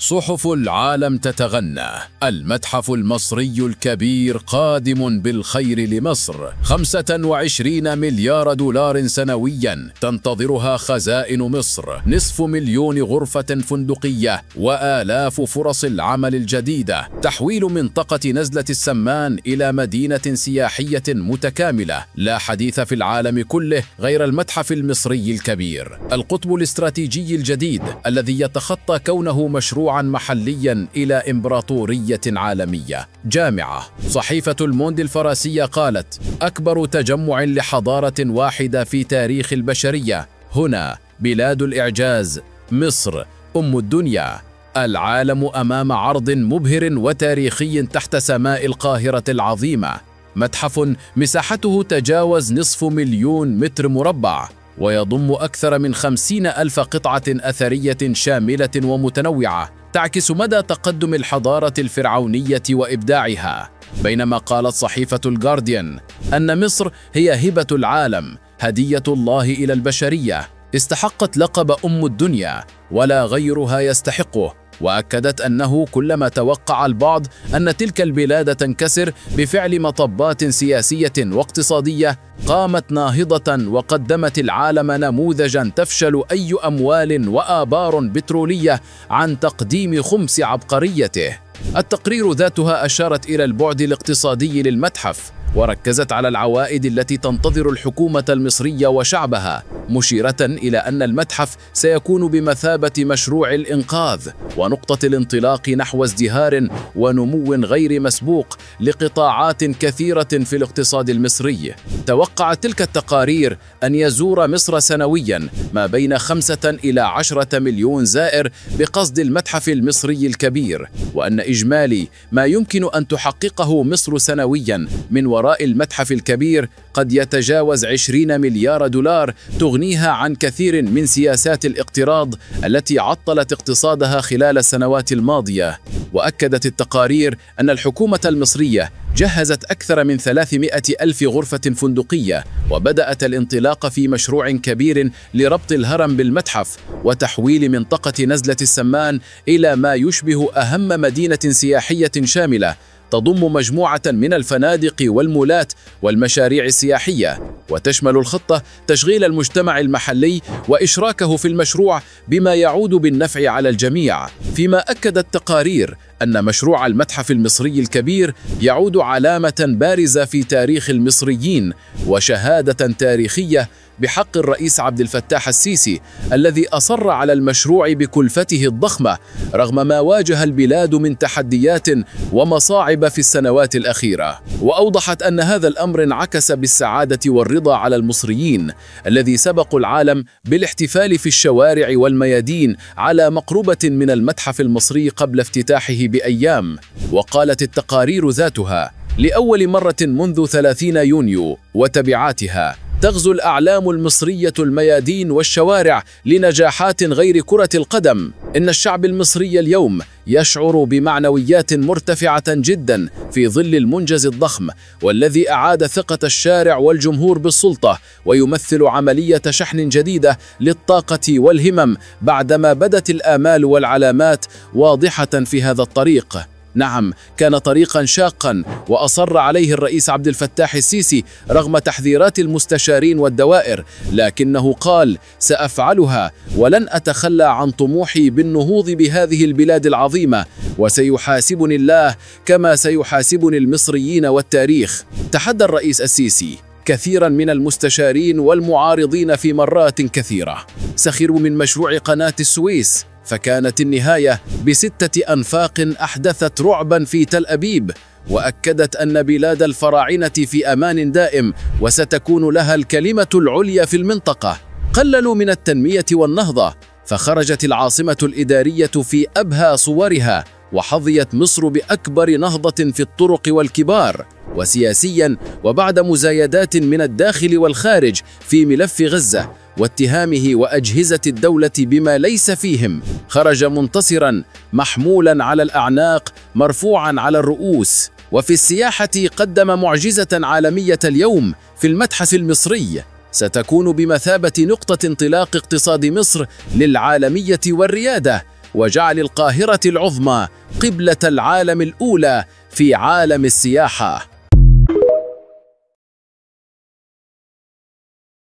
صحف العالم تتغنى. المتحف المصري الكبير قادم بالخير لمصر. 25 مليار دولار سنويا تنتظرها خزائن مصر، 500,000 غرفة فندقية وآلاف فرص العمل الجديدة، تحويل منطقة نزلة السمان إلى مدينة سياحية متكاملة. لا حديث في العالم كله غير المتحف المصري الكبير، القطب الاستراتيجي الجديد الذي يتخطى كونه مشروعا محليا إلى إمبراطورية عالمية. جامعة صحيفة الموند الفرنسية قالت: أكبر تجمع لحضارة واحدة في تاريخ البشرية، هنا بلاد الإعجاز، مصر أم الدنيا. العالم أمام عرض مبهر وتاريخي تحت سماء القاهرة العظيمة. متحف مساحته تجاوز 500,000 متر مربع، ويضم أكثر من 50,000 قطعة أثرية شاملة ومتنوعة تعكس مدى تقدم الحضارة الفرعونية وإبداعها. بينما قالت صحيفة الجارديان أن مصر هي هبة العالم، هدية الله إلى البشرية، استحقت لقب أم الدنيا ولا غيرها يستحقه. وأكدت أنه كلما توقع البعض أن تلك البلاد تنكسر بفعل مطبات سياسية واقتصادية، قامت ناهضة وقدمت العالم نموذجا تفشل أي أموال وآبار بترولية عن تقديم خمس عبقريته. التقرير ذاتها أشارت إلى البعد الاقتصادي للمتحف، وركزت على العوائد التي تنتظر الحكومة المصرية وشعبها، مشيرة إلى أن المتحف سيكون بمثابة مشروع الإنقاذ ونقطة الانطلاق نحو ازدهار ونمو غير مسبوق لقطاعات كثيرة في الاقتصاد المصري. توقعت تلك التقارير أن يزور مصر سنويا ما بين 5 إلى 10 مليون زائر بقصد المتحف المصري الكبير، وأن إجمالي ما يمكن أن تحققه مصر سنويا من وراء المتحف الكبير قد يتجاوز 20 مليار دولار، تغنيها عن كثير من سياسات الاقتراض التي عطلت اقتصادها خلال السنوات الماضية. وأكدت التقارير أن الحكومة المصرية جهزت أكثر من 300,000 غرفة فندقية، وبدأت الانطلاق في مشروع كبير لربط الهرم بالمتحف وتحويل منطقة نزلة السمان إلى ما يشبه أهم مدينة سياحية شاملة تضم مجموعة من الفنادق والمولات والمشاريع السياحية. وتشمل الخطة تشغيل المجتمع المحلي وإشراكه في المشروع بما يعود بالنفع على الجميع. فيما أكدت التقارير أن مشروع المتحف المصري الكبير يعود علامة بارزة في تاريخ المصريين وشهادة تاريخية بحق الرئيس عبد الفتاح السيسي الذي أصر على المشروع بكلفته الضخمة رغم ما واجه البلاد من تحديات ومصاعب في السنوات الأخيرة. وأوضحت أن هذا الأمر انعكس بالسعادة والرضا على المصريين الذي سبقوا العالم بالاحتفال في الشوارع والميادين على مقربة من المتحف المصري قبل افتتاحه بأيام. وقالت التقارير ذاتها: لأول مرة منذ 30 يونيو وتبعاتها تغزو الأعلام المصرية الميادين والشوارع لنجاحات غير كرة القدم. إن الشعب المصري اليوم يشعر بمعنويات مرتفعة جدا في ظل المنجز الضخم والذي أعاد ثقة الشارع والجمهور بالسلطة، ويمثل عملية شحن جديدة للطاقة والهمم بعدما بدت الآمال والعلامات واضحة في هذا الطريق. نعم، كان طريقا شاقا وأصر عليه الرئيس عبد الفتاح السيسي رغم تحذيرات المستشارين والدوائر، لكنه قال: سأفعلها ولن أتخلى عن طموحي بالنهوض بهذه البلاد العظيمة، وسيحاسبني الله كما سيحاسبني المصريين والتاريخ. تحدى الرئيس السيسي كثيرا من المستشارين والمعارضين في مرات كثيرة. سخروا من مشروع قناة السويس، فكانت النهاية ب6 أنفاق أحدثت رعبا في تل أبيب، وأكدت أن بلاد الفراعنة في أمان دائم وستكون لها الكلمة العليا في المنطقة. قللوا من التنمية والنهضة، فخرجت العاصمة الإدارية في أبهى صورها، وحظيت مصر بأكبر نهضة في الطرق والكبار. وسياسيا، وبعد مزايدات من الداخل والخارج في ملف غزة واتهامه وأجهزة الدولة بما ليس فيهم، خرج منتصرا محمولا على الأعناق مرفوعا على الرؤوس. وفي السياحة قدم معجزة عالمية اليوم في المتحف المصري، ستكون بمثابة نقطة انطلاق اقتصاد مصر للعالمية والريادة، وجعل القاهرة العظمى قبلة العالم الأولى في عالم السياحة.